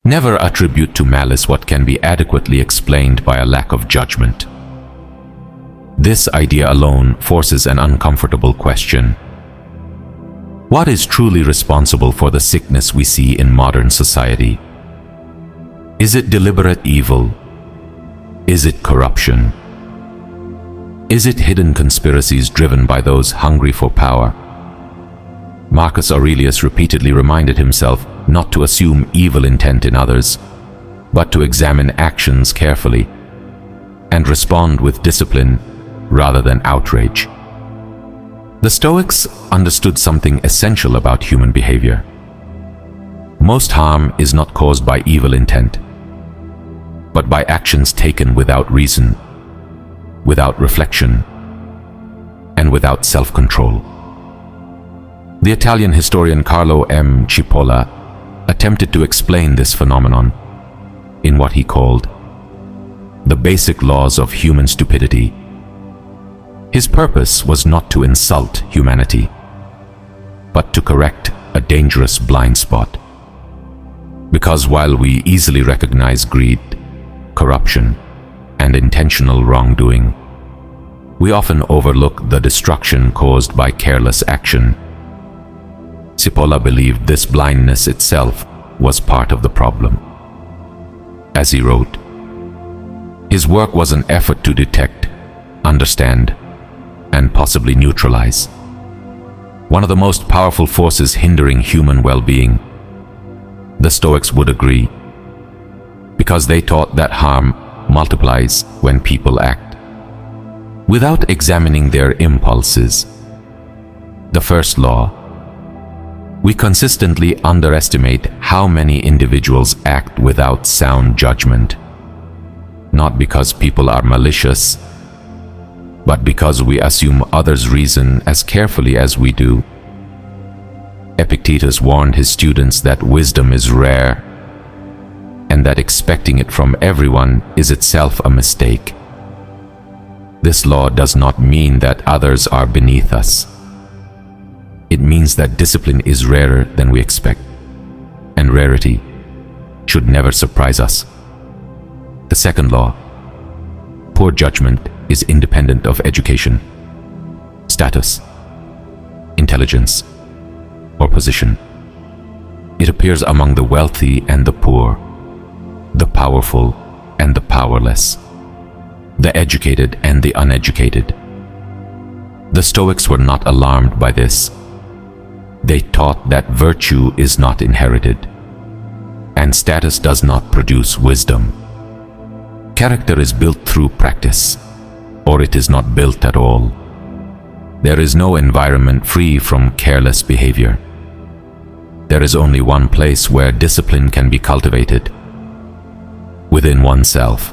Never attribute to malice what can be adequately explained by a lack of judgment. This idea alone forces an uncomfortable question. What is truly responsible for the sickness we see in modern society? Is it deliberate evil? Is it corruption? Is it hidden conspiracies driven by those hungry for power? Marcus Aurelius repeatedly reminded himself not to assume evil intent in others, but to examine actions carefully and respond with discipline rather than outrage. The Stoics understood something essential about human behavior. Most harm is not caused by evil intent, but by actions taken without reason, without reflection, and without self-control. The Italian historian Carlo M. Cipolla attempted to explain this phenomenon in what he called the basic laws of human stupidity. His purpose was not to insult humanity, but to correct a dangerous blind spot. Because while we easily recognize greed, corruption, and intentional wrongdoing, we often overlook the destruction caused by careless action. Cipolla believed this blindness itself was part of the problem. As he wrote, his work was an effort to detect, understand, and possibly neutralize one of the most powerful forces hindering human well-being. The Stoics would agree, because they taught that harm multiplies when people act without examining their impulses. The first law: we consistently underestimate how many individuals act without sound judgment, not because people are malicious, but because we assume others reason as carefully as we do. Epictetus warned his students that wisdom is rare, and that expecting it from everyone is itself a mistake. This law does not mean that others are beneath us. It means that discipline is rarer than we expect, and rarity should never surprise us. The second law: poor judgment is independent of education, status, intelligence, or position. It appears among the wealthy and the poor, the powerful and the powerless, the educated and the uneducated. The Stoics were not alarmed by this. They taught that virtue is not inherited, and status does not produce wisdom. Character is built through practice, or it is not built at all. There is no environment free from careless behavior. There is only one place where discipline can be cultivated: within oneself.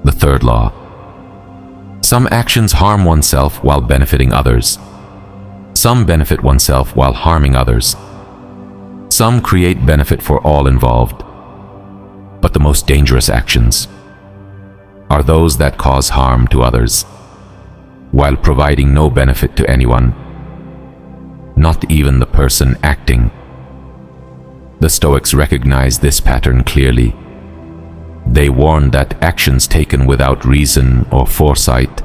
The third law: some actions harm oneself while benefiting others. Some benefit oneself while harming others. Some create benefit for all involved. But the most dangerous actions are those that cause harm to others, while providing no benefit to anyone, not even the person acting. The Stoics recognized this pattern clearly. They warned that actions taken without reason or foresight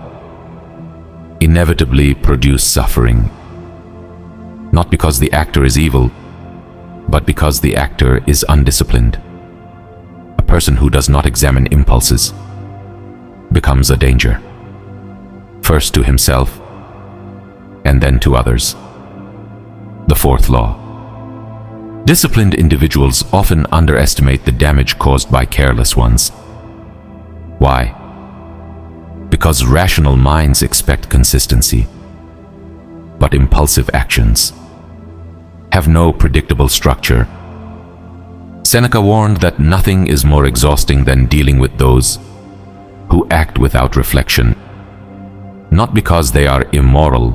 inevitably produce suffering, not because the actor is evil, but because the actor is undisciplined. A person who does not examine impulses becomes a danger, first to himself and then to others. The fourth law: disciplined individuals often underestimate the damage caused by careless ones. Why? Because rational minds expect consistency, but impulsive actions have no predictable structure. Seneca warned that nothing is more exhausting than dealing with those who act without reflection, not because they are immoral,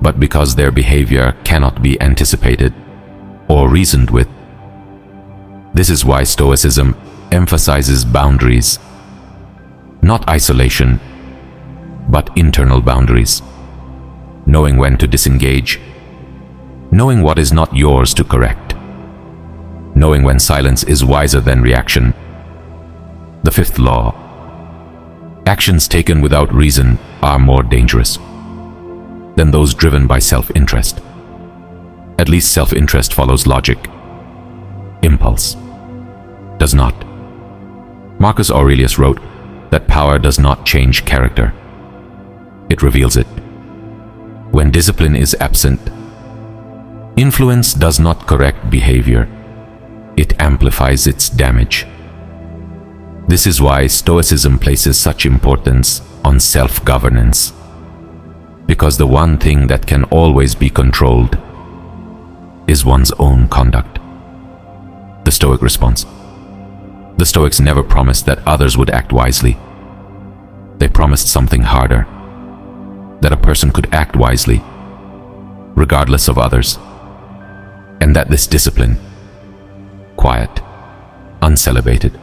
but because their behavior cannot be anticipated or reasoned with. This is why Stoicism emphasizes boundaries, not isolation, but internal boundaries. Knowing when to disengage, knowing what is not yours to correct. knowing when silence is wiser than reaction. The fifth law: actions taken without reason are more dangerous than those driven by self-interest. At least self-interest follows logic. Impulse does not. Marcus Aurelius wrote that power does not change character. It reveals it. When discipline is absent, influence does not correct behavior. It amplifies its damage. This is why Stoicism places such importance on self-governance, because the one thing that can always be controlled is one's own conduct. The Stoic response: the Stoics never promised that others would act wisely. They promised something harder: that a person could act wisely, regardless of others, and that this discipline, quiet, uncelebrated,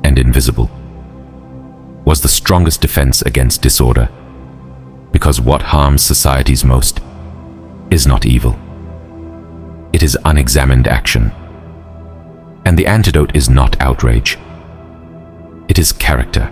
and invisible, was the strongest defense against disorder, because what harms societies most is not evil. It is unexamined action. And the antidote is not outrage. It is character.